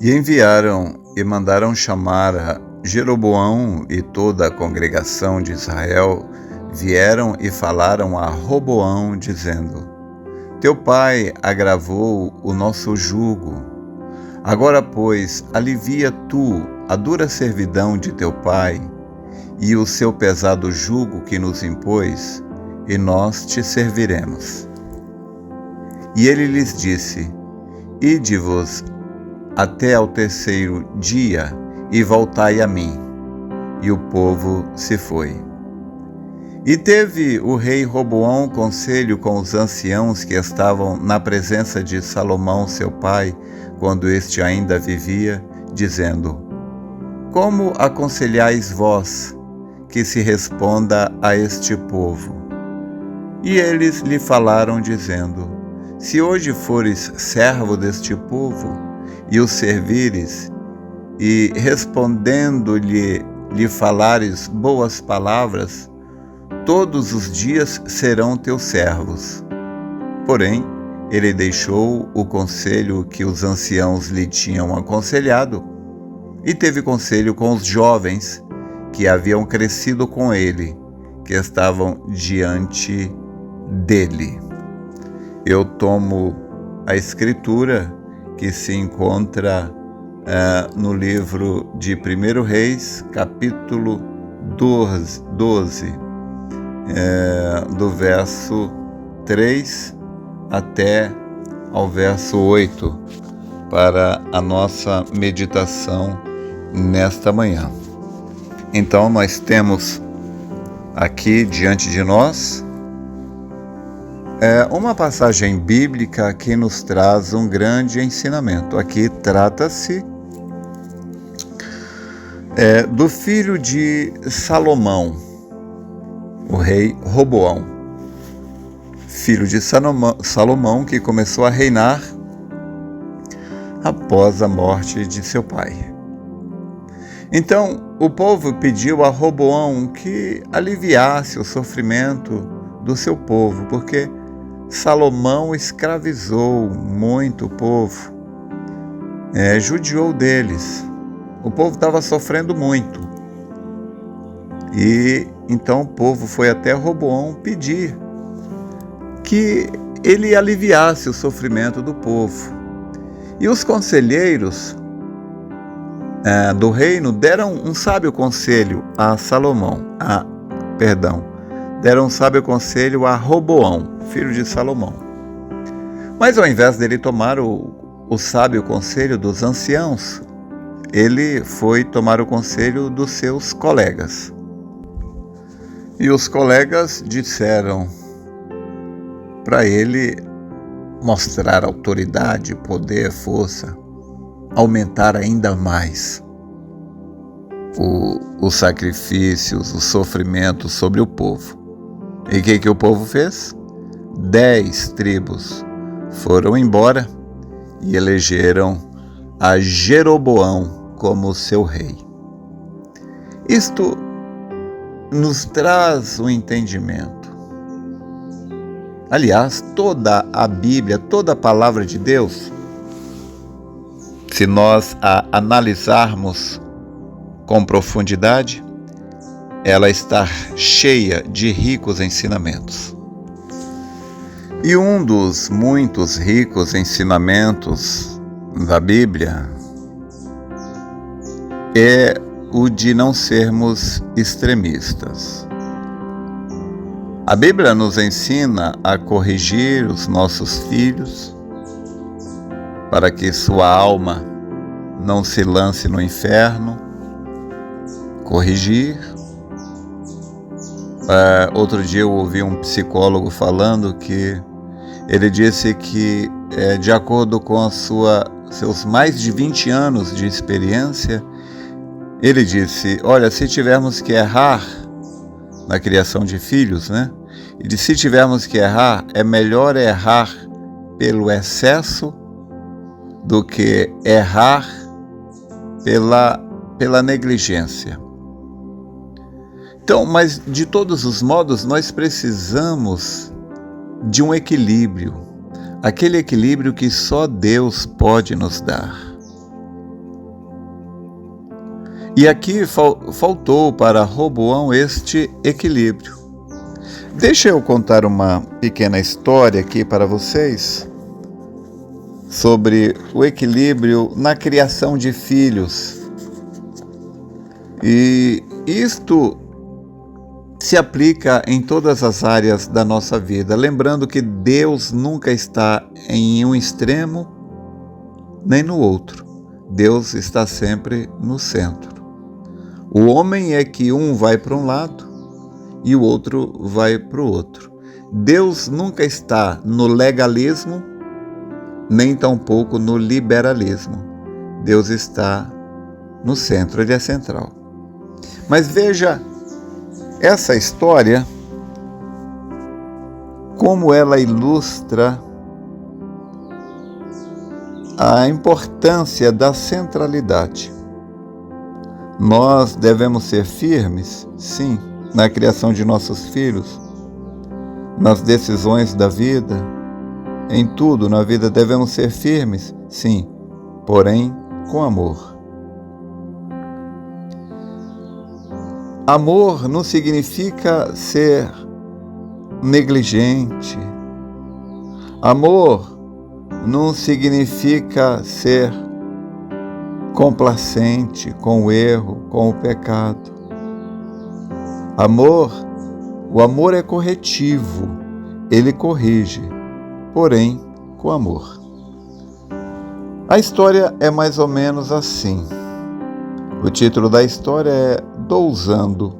E enviaram e mandaram chamar a Jeroboão, e toda a congregação de Israel vieram e falaram a Roboão, dizendo: Teu pai agravou o nosso jugo. Agora, pois, alivia tu a dura servidão de teu pai e o seu pesado jugo que nos impôs, e nós te serviremos. E ele lhes disse: Ide-vos até ao terceiro dia e voltai a mim. E o povo se foi. E teve o rei Roboão conselho com os anciãos que estavam na presença de Salomão seu pai, quando este ainda vivia, dizendo: Como aconselhais vós que se responda a este povo? E eles lhe falaram, dizendo: Se hoje fores servo deste povo, e o servires, e respondendo-lhe falares boas palavras, todos os dias serão teus servos. Porém, ele deixou o conselho que os anciãos lhe tinham aconselhado, e teve conselho com os jovens que haviam crescido com ele, que estavam diante dele. Eu tomo a escritura que se encontra no livro de 1 Reis, capítulo 12, do verso 3 até ao verso 8, para a nossa meditação nesta manhã. Então, nós temos aqui diante de nós uma passagem bíblica que nos traz um grande ensinamento. Aqui trata-se do filho de Salomão, o rei Roboão, filho de Salomão, que começou a reinar após a morte de seu pai. Então, o povo pediu a Roboão que aliviasse o sofrimento do seu povo, porque Salomão escravizou muito o povo, judiou deles. O povo estava sofrendo muito. E então o povo foi até Roboão pedir que ele aliviasse o sofrimento do povo. E os conselheiros do reino deram um sábio conselho a deram um sábio conselho a Roboão, filho de Salomão. Mas ao invés dele tomar o sábio conselho dos anciãos, ele foi tomar o conselho dos seus colegas. E os colegas disseram para ele mostrar autoridade, poder, força, aumentar ainda mais os sacrifícios, os sofrimentos sobre o povo. E o que o povo fez? 10 tribos foram embora e elegeram a Jeroboão como seu rei. Isto nos traz um entendimento. Aliás, toda a Bíblia, toda a palavra de Deus, se nós a analisarmos com profundidade, ela está cheia de ricos ensinamentos. E um dos muitos ricos ensinamentos da Bíblia é o de não sermos extremistas. A Bíblia nos ensina a corrigir os nossos filhos para que sua alma não se lance no inferno. Corrigir. Outro dia eu ouvi um psicólogo falando que ele disse que, de acordo com seus mais de 20 anos de experiência, ele disse: olha, se tivermos que errar na criação de filhos, e se tivermos que errar, é melhor errar pelo excesso do que errar pela negligência. Então, mas de todos os modos, nós precisamos de um equilíbrio, aquele equilíbrio que só Deus pode nos dar. E aqui faltou para Roboão este equilíbrio. Deixa eu contar uma pequena história aqui para vocês sobre o equilíbrio na criação de filhos. E isto se aplica em todas as áreas da nossa vida, lembrando que Deus nunca está em um extremo nem no outro. Deus está sempre no centro. O homem é que um vai para um lado e o outro vai para o outro. Deus nunca está no legalismo, nem tampouco no liberalismo. Deus está no centro, ele é central. Mas veja essa história, como ela ilustra a importância da centralidade. Nós devemos ser firmes, sim, na criação de nossos filhos, nas decisões da vida, em tudo na vida devemos ser firmes, sim, porém com amor. Amor não significa ser negligente. Amor não significa ser complacente com o erro, com o pecado. O amor é corretivo, ele corrige, porém com amor. A história é mais ou menos assim. O título da história é Dosando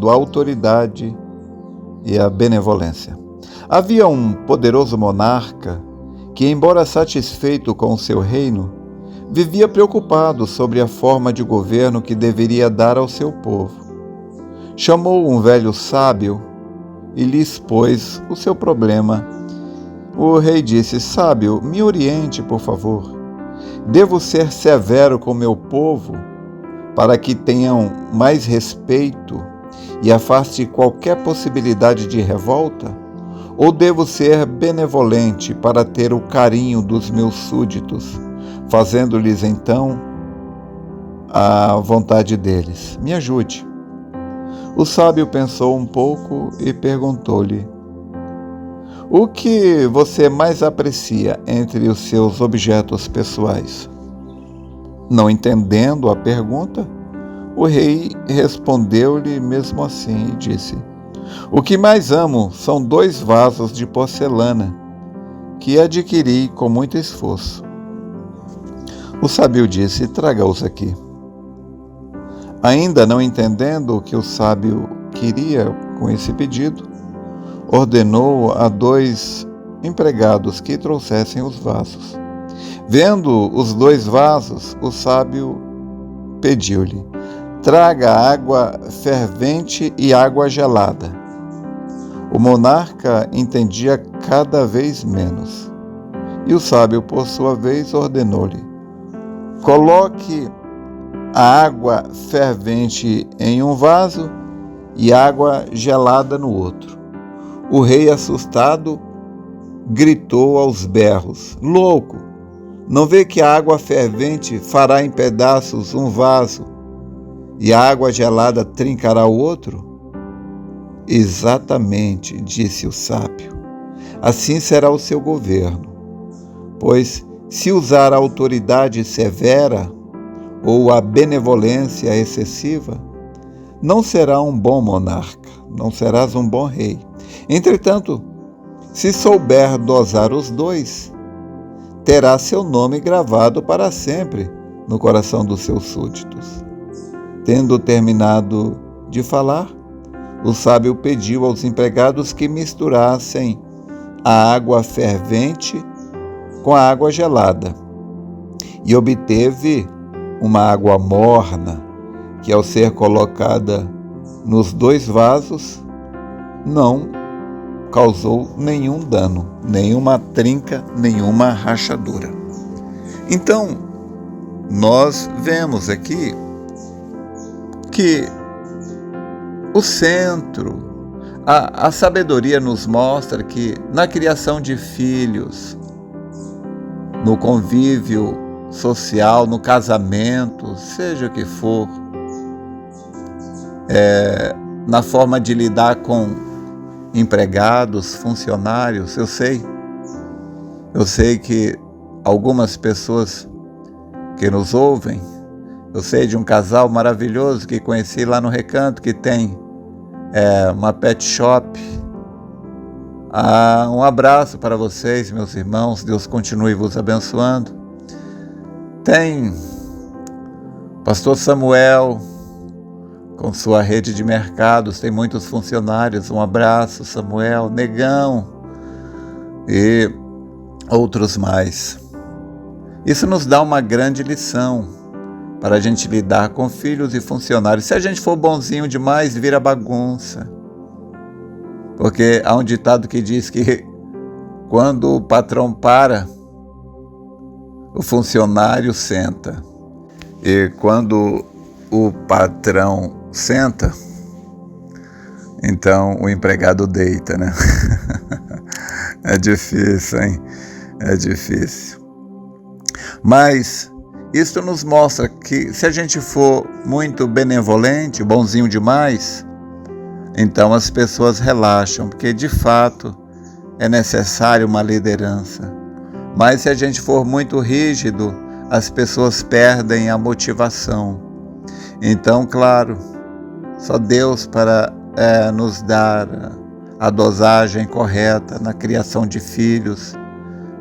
a autoridade e a benevolência. Havia um poderoso monarca que, embora satisfeito com o seu reino, vivia preocupado sobre a forma de governo que deveria dar ao seu povo. Chamou um velho sábio e lhe expôs o seu problema. O rei disse: Sábio, me oriente, por favor. Devo ser severo com meu povo para que tenham mais respeito e afaste qualquer possibilidade de revolta? Ou devo ser benevolente para ter o carinho dos meus súditos, fazendo-lhes então a vontade deles? Me ajude. O sábio pensou um pouco e perguntou-lhe: O que você mais aprecia entre os seus objetos pessoais? Não entendendo a pergunta, o rei respondeu-lhe mesmo assim e disse: O que mais amo são 2 vasos de porcelana que adquiri com muito esforço. O sábio disse: Traga-os aqui. Ainda não entendendo o que o sábio queria com esse pedido, ordenou a 2 empregados que trouxessem os vasos. Vendo os 2 vasos, o sábio pediu-lhe: Traga água fervente e água gelada. O monarca entendia cada vez menos. E o sábio, por sua vez, ordenou-lhe: Coloque a água fervente em um vaso e água gelada no outro. O rei, assustado, gritou aos berros: Louco! Não vê que a água fervente fará em pedaços um vaso e a água gelada trincará o outro? Exatamente, disse o sábio. Assim será o seu governo. Pois, se usar a autoridade severa ou a benevolência excessiva, não será um bom monarca, não serás um bom rei. Entretanto, se souber dosar os 2, terá seu nome gravado para sempre no coração dos seus súditos. Tendo terminado de falar, o sábio pediu aos empregados que misturassem a água fervente com a água gelada e obteve uma água morna que, ao ser colocada nos 2 vasos, não causou nenhum dano, nenhuma trinca, nenhuma rachadura. Então, nós vemos aqui que o centro, a sabedoria nos mostra que na criação de filhos, no convívio social, no casamento, seja o que for, na forma de lidar com empregados, funcionários. Eu sei que algumas pessoas que nos ouvem, eu sei de um casal maravilhoso que conheci lá no Recanto, que tem uma pet shop. Um abraço para vocês, meus irmãos, Deus continue vos abençoando. Tem pastor Samuel, com sua rede de mercados, tem muitos funcionários. Um abraço, Samuel, Negão e outros mais. Isso nos dá uma grande lição para a gente lidar com filhos e funcionários. Se a gente for bonzinho demais, vira bagunça. Porque há um ditado que diz que quando o patrão para, o funcionário senta. E quando o patrão senta, então o empregado deita, né? É difícil, hein? É difícil. Mas isso nos mostra que se a gente for muito benevolente, bonzinho demais, então as pessoas relaxam, porque de fato é necessário uma liderança. Mas se a gente for muito rígido, as pessoas perdem a motivação. Então, claro, só Deus para nos dar a dosagem correta na criação de filhos,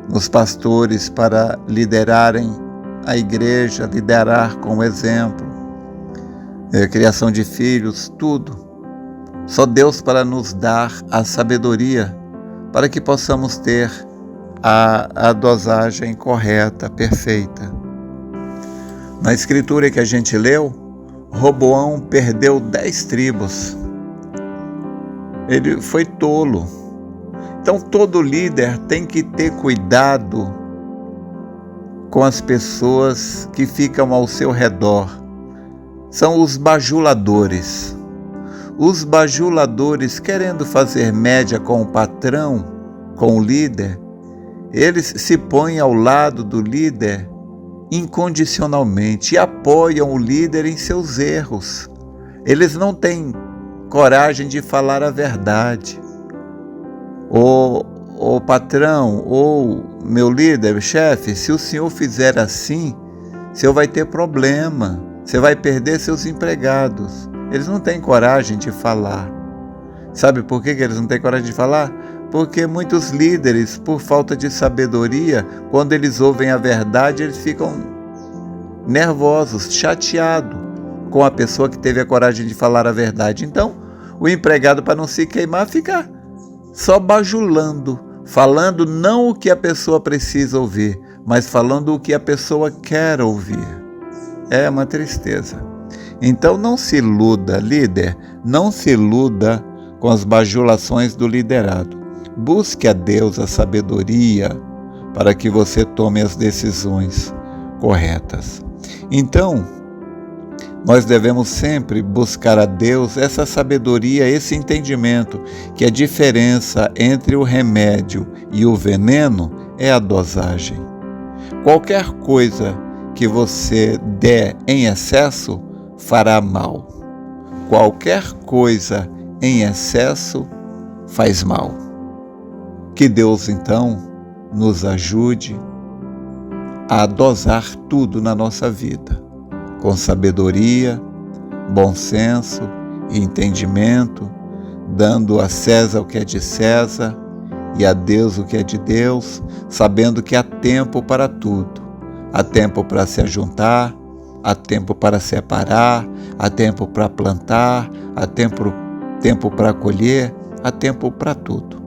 nos pastores para liderarem a igreja, liderar com o exemplo, criação de filhos, tudo. Só Deus para nos dar a sabedoria para que possamos ter a dosagem correta, perfeita. Na escritura que a gente leu, Roboão perdeu 10 tribos. Ele foi tolo. Então todo líder tem que ter cuidado com as pessoas que ficam ao seu redor. São os bajuladores. Os bajuladores, querendo fazer média com o patrão, com o líder, eles se põem ao lado do líder incondicionalmente e apoiam o líder em seus erros. Eles não têm coragem de falar a verdade. O patrão, ou meu líder, chefe, se o senhor fizer assim, o senhor vai ter problema, você vai perder seus empregados. Eles não têm coragem de falar. Sabe por que eles não têm coragem de falar? Porque muitos líderes, por falta de sabedoria, quando eles ouvem a verdade, eles ficam nervosos, chateados com a pessoa que teve a coragem de falar a verdade. Então, o empregado, para não se queimar, fica só bajulando, falando não o que a pessoa precisa ouvir, mas falando o que a pessoa quer ouvir. É uma tristeza. Então não se iluda, líder, não se iluda com as bajulações do liderado. Busque a Deus a sabedoria para que você tome as decisões corretas. Então, nós devemos sempre buscar a Deus essa sabedoria, esse entendimento, que a diferença entre o remédio e o veneno é a dosagem. Qualquer coisa que você der em excesso fará mal. Qualquer coisa em excesso faz mal. Que Deus, então, nos ajude a dosar tudo na nossa vida, com sabedoria, bom senso e entendimento, dando a César o que é de César e a Deus o que é de Deus, sabendo que há tempo para tudo. Há tempo para se ajuntar, há tempo para separar, há tempo para plantar, há tempo para colher, há tempo para tudo.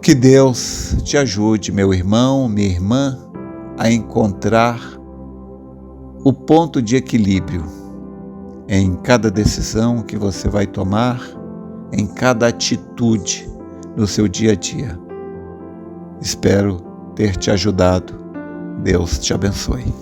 Que Deus te ajude, meu irmão, minha irmã, a encontrar o ponto de equilíbrio em cada decisão que você vai tomar, em cada atitude no seu dia a dia. Espero ter te ajudado. Deus te abençoe.